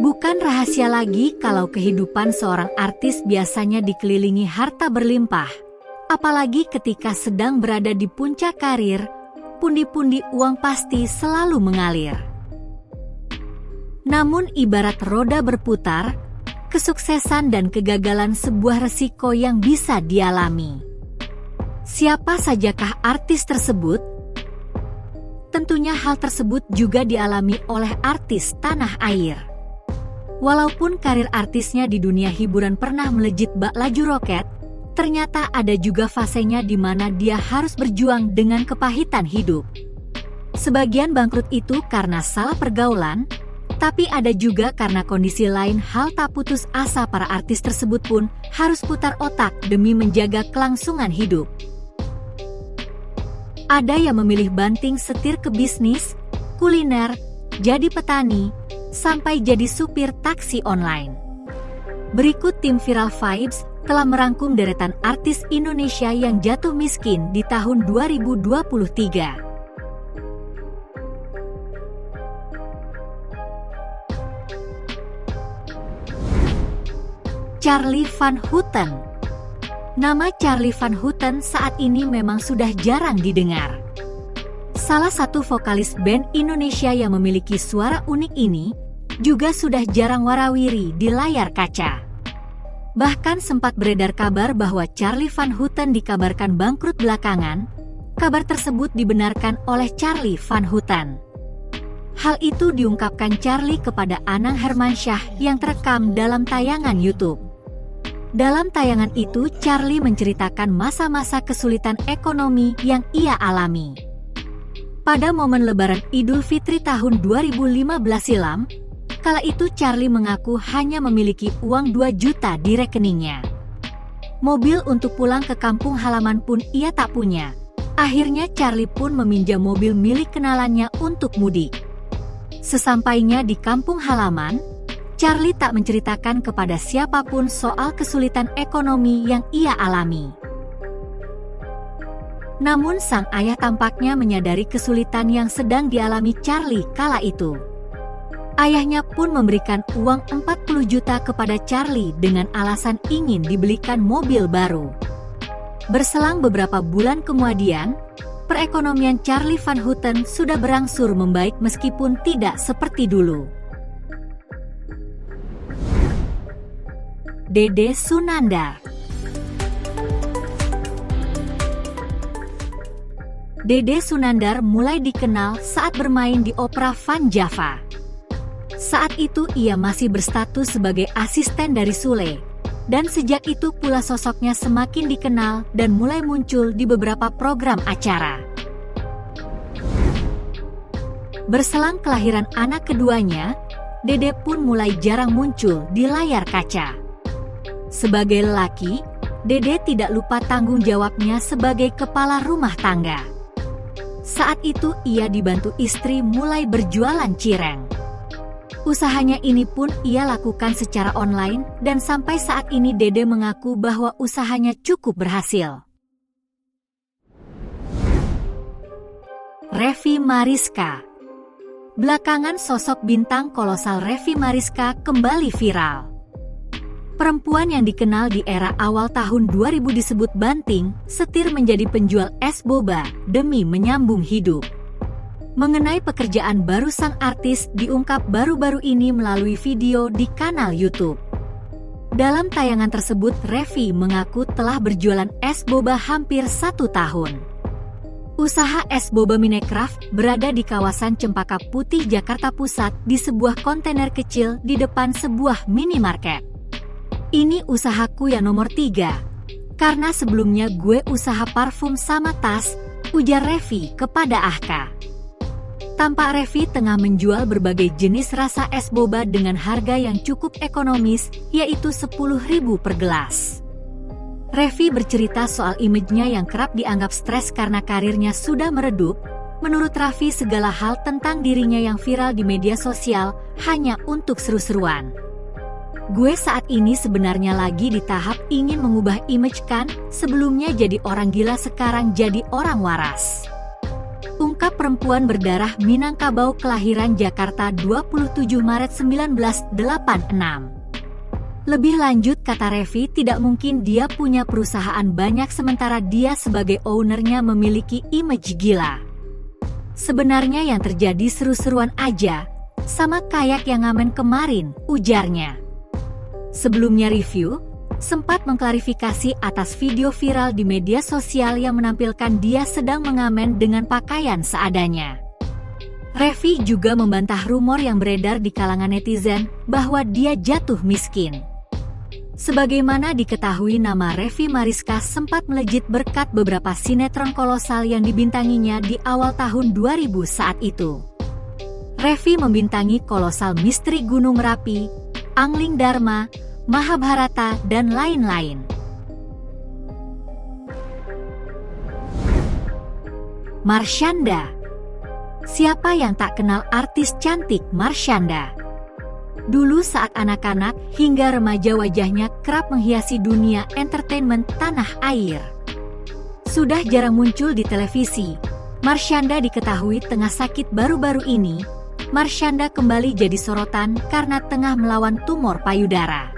Bukan rahasia lagi kalau kehidupan seorang artis biasanya dikelilingi harta berlimpah. Apalagi ketika sedang berada di puncak karir, pundi-pundi uang pasti selalu mengalir. Namun ibarat roda berputar, kesuksesan dan kegagalan sebuah resiko yang bisa dialami. Siapa sajakah artis tersebut? Tentunya hal tersebut juga dialami oleh artis tanah air. Walaupun karir artisnya di dunia hiburan pernah melejit bak laju roket, ternyata ada juga fasenya di mana dia harus berjuang dengan kepahitan hidup. Sebagian bangkrut itu karena salah pergaulan, tapi ada juga karena kondisi lain. Hal tak putus asa para artis tersebut pun harus putar otak demi menjaga kelangsungan hidup. Ada yang memilih banting setir ke bisnis, kuliner, jadi petani, sampai jadi supir taksi online. Berikut tim Viral Vibes telah merangkum deretan artis Indonesia yang jatuh miskin di tahun 2023. Charly Van Houten. Nama Charly Van Houten saat ini memang sudah jarang didengar. Salah satu vokalis band Indonesia yang memiliki suara unik ini juga sudah jarang warawiri di layar kaca. Bahkan sempat beredar kabar bahwa Charly Van Houten dikabarkan bangkrut belakangan. Kabar tersebut dibenarkan oleh Charly Van Houten. Hal itu diungkapkan Charly kepada Anang Hermansyah yang terekam dalam tayangan YouTube. Dalam tayangan itu, Charly menceritakan masa-masa kesulitan ekonomi yang ia alami. Pada momen Lebaran Idul Fitri tahun 2015 silam, kala itu Charly mengaku hanya memiliki uang 2 juta di rekeningnya. Mobil untuk pulang ke kampung halaman pun ia tak punya. Akhirnya Charly pun meminjam mobil milik kenalannya untuk mudik. Sesampainya di kampung halaman, Charly tak menceritakan kepada siapapun soal kesulitan ekonomi yang ia alami. Namun sang ayah tampaknya menyadari kesulitan yang sedang dialami Charly kala itu. Ayahnya pun memberikan uang 40 juta kepada Charly dengan alasan ingin dibelikan mobil baru. Berselang beberapa bulan kemudian, perekonomian Charly Van Houten sudah berangsur membaik meskipun tidak seperti dulu. Dede Sunandar. Dede Sunandar mulai dikenal saat bermain di opera Van Java. Saat itu ia masih berstatus sebagai asisten dari Sule, dan sejak itu pula sosoknya semakin dikenal dan mulai muncul di beberapa program acara. Berselang kelahiran anak keduanya, Dede pun mulai jarang muncul di layar kaca. Sebagai lelaki, Dede tidak lupa tanggung jawabnya sebagai kepala rumah tangga. Saat itu ia dibantu istri mulai berjualan cireng. Usahanya ini pun ia lakukan secara online dan sampai saat ini Dede mengaku bahwa usahanya cukup berhasil. Revi Mariska. Belakangan sosok bintang kolosal Revi Mariska kembali viral. Perempuan yang dikenal di era awal tahun 2000 disebut banting setir menjadi penjual es boba demi menyambung hidup. Mengenai pekerjaan baru sang artis diungkap baru-baru ini melalui video di kanal YouTube. Dalam tayangan tersebut, Revi mengaku telah berjualan es boba hampir 1 tahun. Usaha es boba Minecraft berada di kawasan Cempaka Putih, Jakarta Pusat di sebuah kontainer kecil di depan sebuah minimarket. Ini usahaku yang nomor 3, karena sebelumnya gue usaha parfum sama tas, ujar Revi kepada Ahka. Tampak Revi tengah menjual berbagai jenis rasa es boba dengan harga yang cukup ekonomis, yaitu 10.000 per gelas. Revi bercerita soal image-nya yang kerap dianggap stres karena karirnya sudah meredup. Menurut Revi, segala hal tentang dirinya yang viral di media sosial hanya untuk seru-seruan. Gue saat ini sebenarnya lagi di tahap ingin mengubah image kan, sebelumnya jadi orang gila sekarang jadi orang waras. ungkap perempuan berdarah Minangkabau kelahiran Jakarta 27 Maret 1986. Lebih lanjut, kata Revi, tidak mungkin dia punya perusahaan banyak sementara dia sebagai ownernya memiliki image gila. Sebenarnya yang terjadi seru-seruan aja, sama kayak yang ngamen kemarin, ujarnya. Sebelumnya review sempat mengklarifikasi atas video viral di media sosial yang menampilkan dia sedang mengamen dengan pakaian seadanya. Revi juga membantah rumor yang beredar di kalangan netizen bahwa dia jatuh miskin. Sebagaimana diketahui, nama Revi Mariska sempat melejit berkat beberapa sinetron kolosal yang dibintanginya di awal tahun 2000 saat itu. Revi membintangi kolosal Misteri Gunung Merapi, Angling Dharma, Mahabharata, dan lain-lain. Marshanda. Siapa yang tak kenal artis cantik Marshanda? Dulu saat anak-anak hingga remaja wajahnya kerap menghiasi dunia entertainment tanah air. Sudah jarang muncul di televisi, Marshanda diketahui tengah sakit baru-baru ini. Marshanda kembali jadi sorotan karena tengah melawan tumor payudara.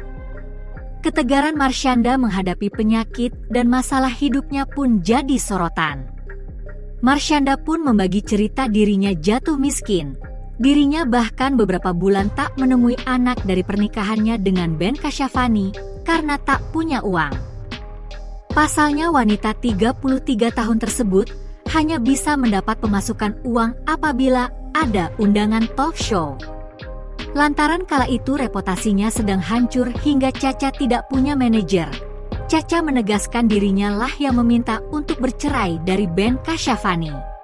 Ketegaran Marshanda menghadapi penyakit dan masalah hidupnya pun jadi sorotan. Marshanda pun membagi cerita dirinya jatuh miskin. Dirinya bahkan beberapa bulan tak menemui anak dari pernikahannya dengan Ben Kasyafani karena tak punya uang. Pasalnya wanita 33 tahun tersebut hanya bisa mendapat pemasukan uang apabila ada undangan talk show. Lantaran kala itu reputasinya sedang hancur hingga Caca tidak punya manajer. Caca menegaskan dirinya lah yang meminta untuk bercerai dari Ben Kasyafani.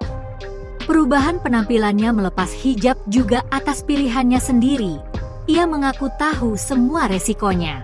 Perubahan penampilannya melepas hijab juga atas pilihannya sendiri. Ia mengaku tahu semua resikonya.